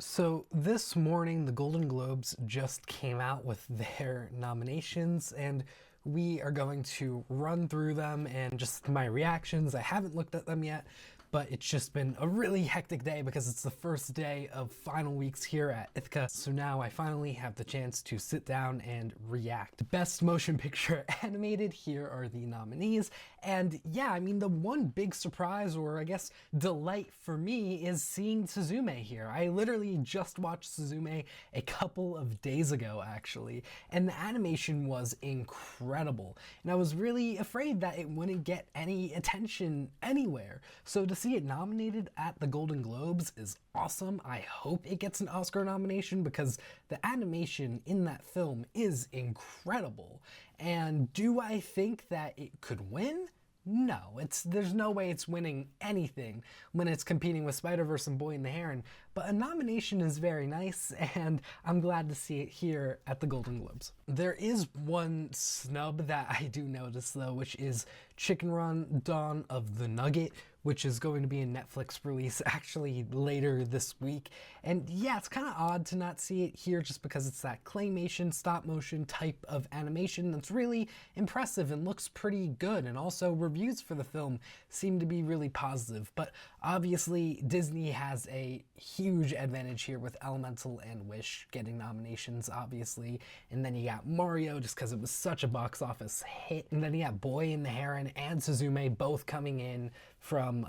So this morning, the Golden Globes just came out with their nominations, and we are going to run through them and just my reactions. I haven't looked at them yet, but it's just been a really hectic day because it's the first day of final weeks here at Ithaca. So now I finally have the chance to sit down and react. Best Motion Picture Animated, here are the nominees. And yeah, I mean, the one big surprise, or I guess delight for me, is seeing Suzume here. I literally just watched Suzume a couple of days ago, actually, and the animation was incredible. And I was really afraid that it wouldn't get any attention anywhere. So to see it nominated at the Golden Globes is awesome. I hope it gets an Oscar nomination because the animation in that film is incredible. And do I think that it could win? No, there's no way it's winning anything when it's competing with Spider-Verse and Boy and the Heron, but a nomination is very nice, and I'm glad to see it here at the Golden Globes. There is one snub that I do notice, though, which is Chicken Run Dawn of the Nugget, which is going to be a Netflix release actually later this week. And yeah, it's kind of odd to not see it here just because it's that claymation, stop motion type of animation that's really impressive and looks pretty good. And also reviews for the film seem to be really positive. But obviously Disney has a huge advantage here with Elemental and Wish getting nominations, obviously. And then you got Mario just because it was such a box office hit. And then you got Boy and the Heron and Suzume both coming in from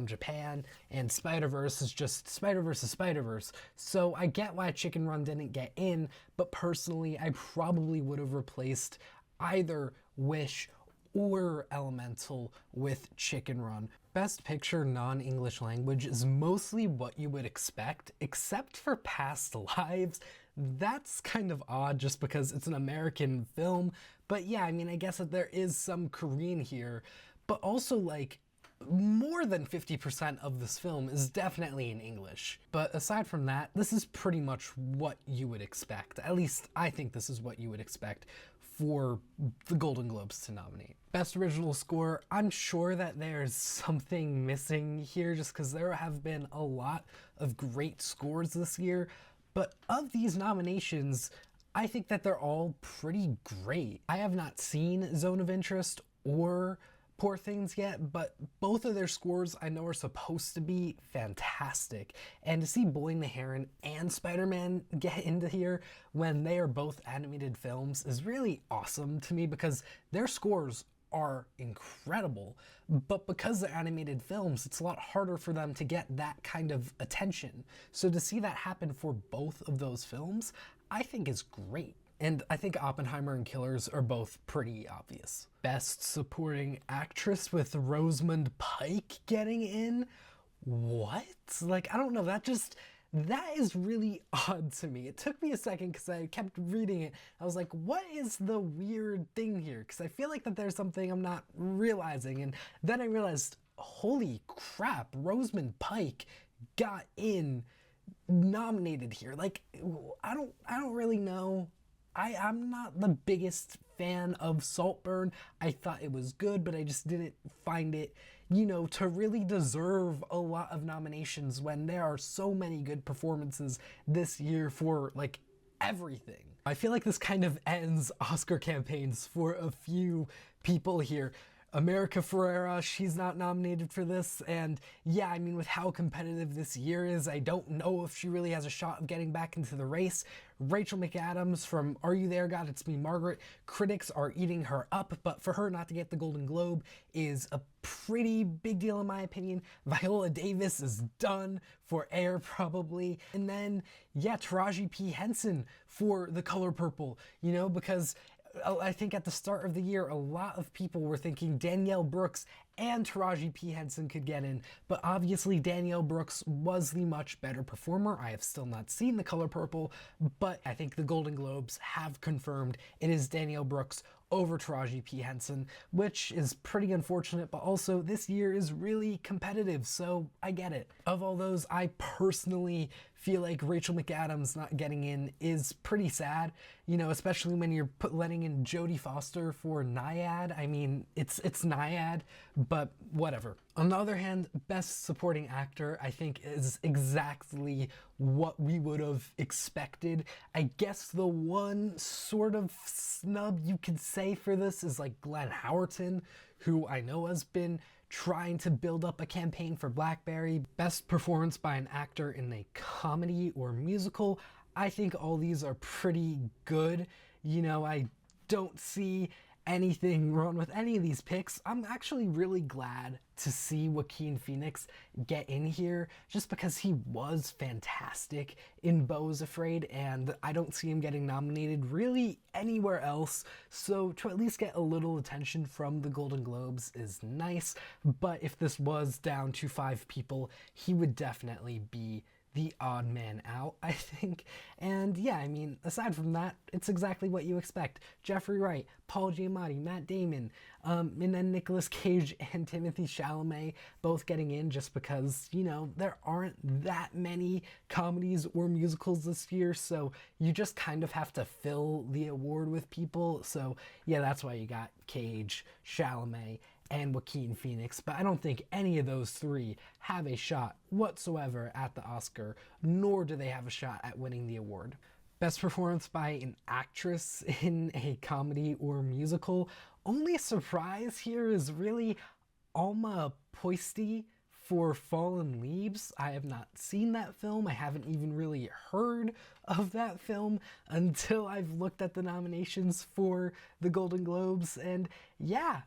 Japan, and Spider-Verse is just Spider-Verse is Spider-Verse. So I get why Chicken Run didn't get in, but personally I probably would have replaced either Wish or Elemental with Chicken Run. Best Picture non-English language is mostly what you would expect, except for Past Lives. That's kind of odd just because it's an American film, but yeah, I mean, I guess that there is some Korean here, but also like more than 50% of this film is definitely in English. But aside from that, this is pretty much what you would expect. At least I think this is what you would expect for the Golden Globes to nominate. Best Original Score, I'm sure that there's something missing here just because there have been a lot of great scores this year. But of these nominations, I think that they're all pretty great. I have not seen Zone of Interest or Poor Things yet, but both of their scores I know are supposed to be fantastic. And to see Boy and the Heron and Spider-Man get into here when they are both animated films is really awesome to me because their scores are incredible, but because they're animated films, it's a lot harder for them to get that kind of attention. So to see that happen for both of those films, I think is great. And I think Oppenheimer and Killers are both pretty obvious. Best Supporting Actress with Rosamund Pike getting in? What? Like, I don't know, that is really odd to me. It took me a second because I kept reading it. I was like, what is the weird thing here? Because I feel like that there's something I'm not realizing. And then I realized, holy crap, Rosamund Pike got nominated here. Like, I don't really know. I'm not the biggest fan of Saltburn. I thought it was good, but I just didn't find it, to really deserve a lot of nominations when there are so many good performances this year for, like, everything. I feel like this kind of ends Oscar campaigns for a few people here. America Ferrera, she's not nominated for this, and yeah, I mean, with how competitive this year is, I don't know if she really has a shot of getting back into the race. Rachel McAdams from Are You There, God, It's Me, Margaret, critics are eating her up, but for her not to get the Golden Globe is a pretty big deal in my opinion. Viola Davis is done for Air probably, and then yeah, Taraji P. Henson for The Color Purple, because I think at the start of the year, a lot of people were thinking Danielle Brooks and Taraji P. Henson could get in, but obviously Danielle Brooks was the much better performer. I have still not seen The Color Purple, but I think the Golden Globes have confirmed it is Danielle Brooks over Taraji P. Henson, which is pretty unfortunate, but also this year is really competitive, so I get it. Of all those, I personally feel like Rachel McAdams not getting in is pretty sad, especially when you're letting in Jodie Foster for Nyad. I mean, it's Nyad, but whatever. On the other hand, Best Supporting Actor, I think, is exactly what we would have expected. I guess the one sort of snub you could say for this is like Glenn Howerton, who I know has been trying to build up a campaign for Blackberry. Best Performance by an Actor in a Comedy or Musical, I think all these are pretty good. You know, I don't see anything wrong with any of these picks. I'm actually really glad to see Joaquin Phoenix get in here just because he was fantastic in Beau is Afraid, and I don't see him getting nominated really anywhere else. So to at least get a little attention from the Golden Globes is nice, but if this was down to 5 people, he would definitely be the odd man out, I think. And yeah, I mean, aside from that, it's exactly what you expect. Jeffrey Wright, Paul Giamatti, Matt Damon, and then Nicolas Cage and Timothée Chalamet both getting in just because, you know, there aren't that many comedies or musicals this year, so you just kind of have to fill the award with people. So yeah, that's why you got Cage, Chalamet, and Joaquin Phoenix, but I don't think any of those 3 have a shot whatsoever at the Oscar, nor do they have a shot at winning the award. Best Performance by an Actress in a Comedy or Musical. Only surprise here is really Alma Poisty for Fallen Leaves. I have not seen that film. I haven't even really heard of that film until I've looked at the nominations for the Golden Globes, and yeah,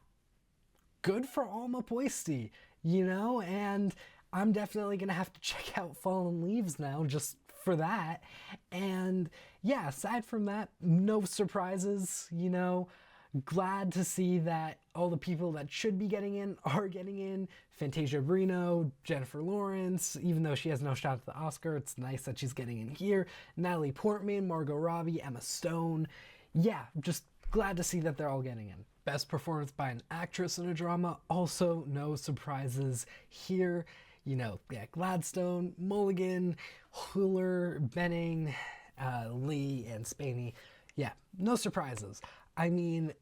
good for Alma Poisty, you know, and I'm definitely gonna have to check out Fallen Leaves now just for that. And yeah, aside from that, no surprises, you know. Glad to see that all the people that should be getting in are getting in. Fantasia Barrino, Jennifer Lawrence, even though she has no shot at the Oscar, it's nice that she's getting in here. Natalie Portman, Margot Robbie, Emma Stone. Yeah, just glad to see that they're all getting in. Best Performance by an Actress in a Drama, also no surprises here. You know, yeah, Gladstone, Mulligan, Huller, Benning, Lee, and Spaney. Yeah, no surprises. I mean,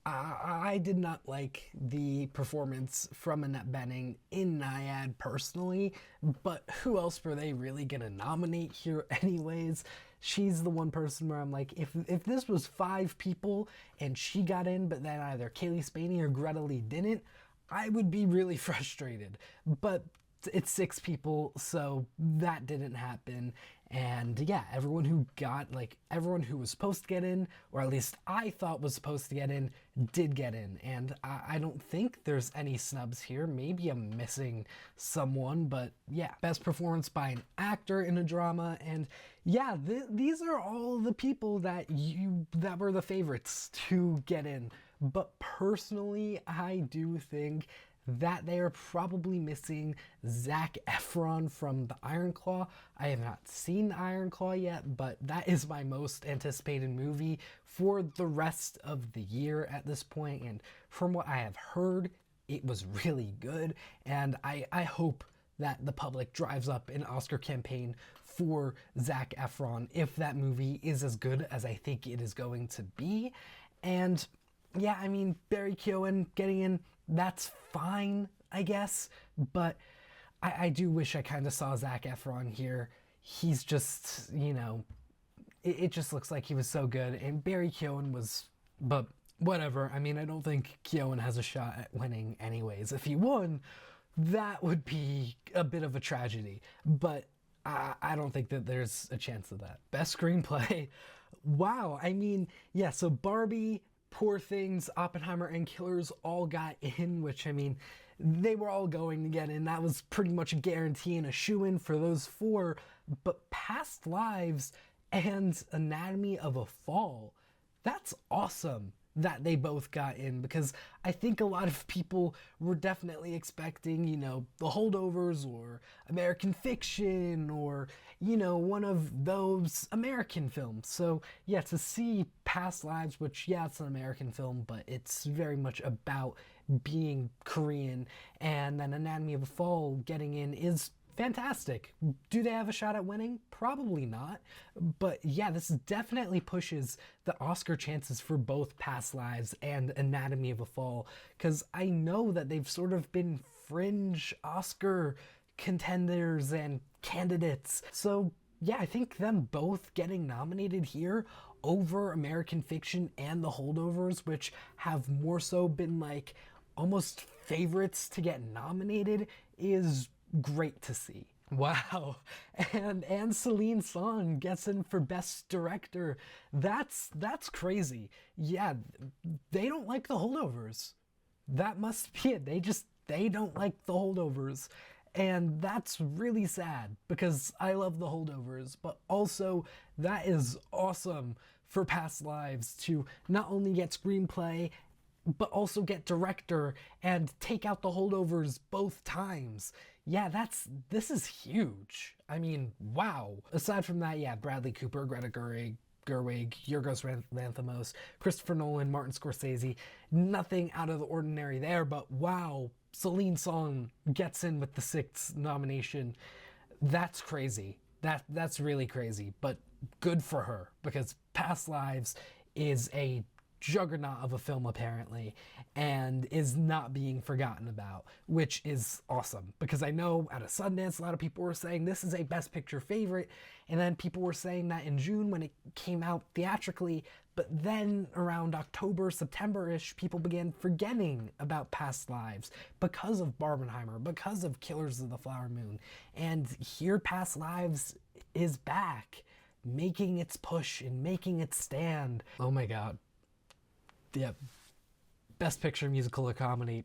I did not like the performance from Annette Bening in Nyad personally, but who else were they really gonna nominate here anyways? She's the one person where I'm like, if this was 5 people and she got in, but then either Kaylee Spaney or Greta Lee didn't, I would be really frustrated. But it's 6 people, so that didn't happen. And yeah, everyone who was supposed to get in, or at least I thought was supposed to get in, did get in. And I don't think there's any snubs here. Maybe I'm missing someone, but yeah. Best Performance by an Actor in a Drama, and yeah, these are all the people that were the favorites to get in. But personally, I do think that they are probably missing Zac Efron from The Iron Claw. I have not seen The Iron Claw yet, but that is my most anticipated movie for the rest of the year at this point, and from what I have heard, it was really good, and I hope that the public drives up an Oscar campaign for Zac Efron if that movie is as good as I think it is going to be. And yeah, I mean, Barry Keoghan getting in, that's fine, I guess, but I do wish I kind of saw Zac Efron here. He's just, you know, it just looks like he was so good, and Barry Keoghan was, but whatever. I mean, I don't think Keoghan has a shot at winning anyways. If he won, that would be a bit of a tragedy, but I don't think that there's a chance of that. Best Screenplay. Wow, I mean, yeah, so Barbie, Poor Things, Oppenheimer, and Killers all got in, which, I mean, they were all going to get in. That was pretty much a guarantee and a shoo-in for those 4. But Past Lives and Anatomy of a Fall, that's awesome that they both got in, because I think a lot of people were definitely expecting, you know, The Holdovers or American Fiction or, you know, one of those American films. So yeah, to see Past Lives, which, yeah, it's an American film, but it's very much about being Korean, and then Anatomy of a Fall getting in is fantastic. Do they have a shot at winning? Probably not. But yeah, this definitely pushes the Oscar chances for both Past Lives and Anatomy of a Fall, because I know that they've sort of been fringe Oscar contenders and candidates. So yeah, I think them both getting nominated here over American Fiction and The Holdovers, which have more so been like almost favorites to get nominated, is great to see. Wow. And Celine Song gets in for Best Director. That's crazy. Yeah, they don't like The Holdovers. That must be it. They don't like The Holdovers. And that's really sad because I love The Holdovers, but also that is awesome for Past Lives to not only get screenplay but also get director and take out The Holdovers both times. Yeah, this is huge. I mean, wow. Aside from that, yeah, Bradley Cooper, Greta Gerwig, Yorgos Lanthimos, Christopher Nolan, Martin Scorsese, nothing out of the ordinary there, but wow, Celine Song gets in with the 6th nomination. That's crazy. That's really crazy, but good for her, because Past Lives is a juggernaut of a film apparently, and is not being forgotten about, which is awesome, because I know at a Sundance a lot of people were saying this is a Best Picture favorite, and then people were saying that in June when it came out theatrically, but then around October, September-ish, people began forgetting about Past Lives because of Barbenheimer, because of Killers of the Flower Moon, and here Past Lives is back, making its push and making its stand. Oh my god. Yeah, Best Picture Musical or Comedy.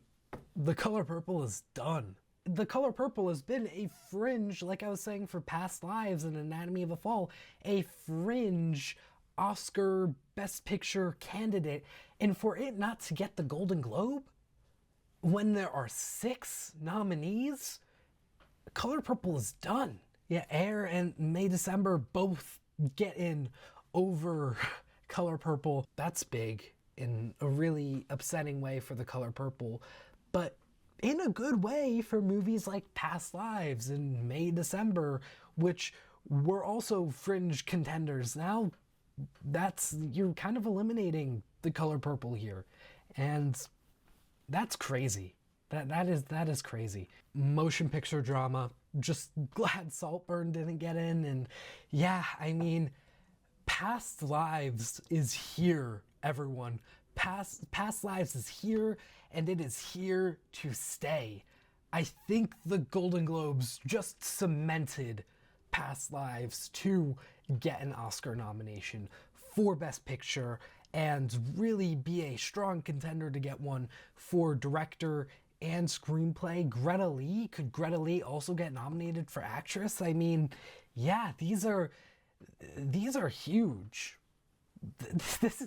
The Color Purple is done. The Color Purple has been a fringe, like I was saying for Past Lives and Anatomy of a Fall, a fringe Oscar Best Picture candidate, and for it not to get the Golden Globe when there are 6 nominees, Color Purple is done. Yeah, Air and May December both get in over Color Purple. That's big in a really upsetting way for The Color Purple, but in a good way for movies like Past Lives and May December, which were also fringe contenders. Now you're kind of eliminating The Color Purple here, and that's crazy. That is crazy. Motion picture drama, just glad Saltburn didn't get in. And yeah, I mean, Past Lives is here, everyone. Past Lives is here, and it is here to stay. I think the Golden Globes just cemented Past Lives to get an Oscar nomination for Best Picture and really be a strong contender to get one for director and screenplay. Could Greta Lee also get nominated for actress? I mean, yeah, these are huge.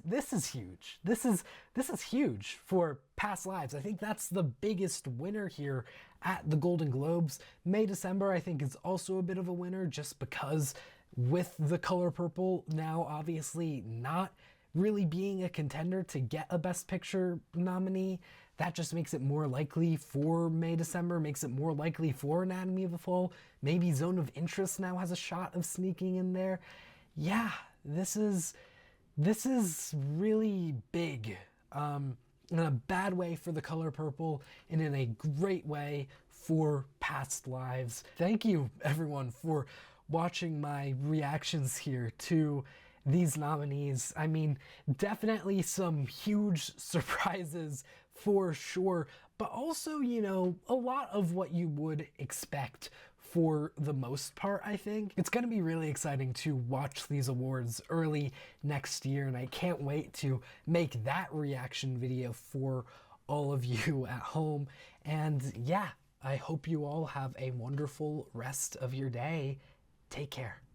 This is huge. This is huge for Past Lives. I think that's the biggest winner here at the Golden Globes. May December, I think, is also a bit of a winner, just because with The Color Purple now obviously not really being a contender to get a Best Picture nominee, that just makes it more likely for May December, makes it more likely for Anatomy of a Fall. Maybe Zone of Interest now has a shot of sneaking in there. Yeah, this is really big, in a bad way for The Color Purple and in a great way for Past Lives. Thank you everyone for watching my reactions here to these nominees. I mean, definitely some huge surprises for sure, but also, you know, a lot of what you would expect for the most part, I think. It's gonna be really exciting to watch these awards early next year, and I can't wait to make that reaction video for all of you at home. And yeah, I hope you all have a wonderful rest of your day. Take care.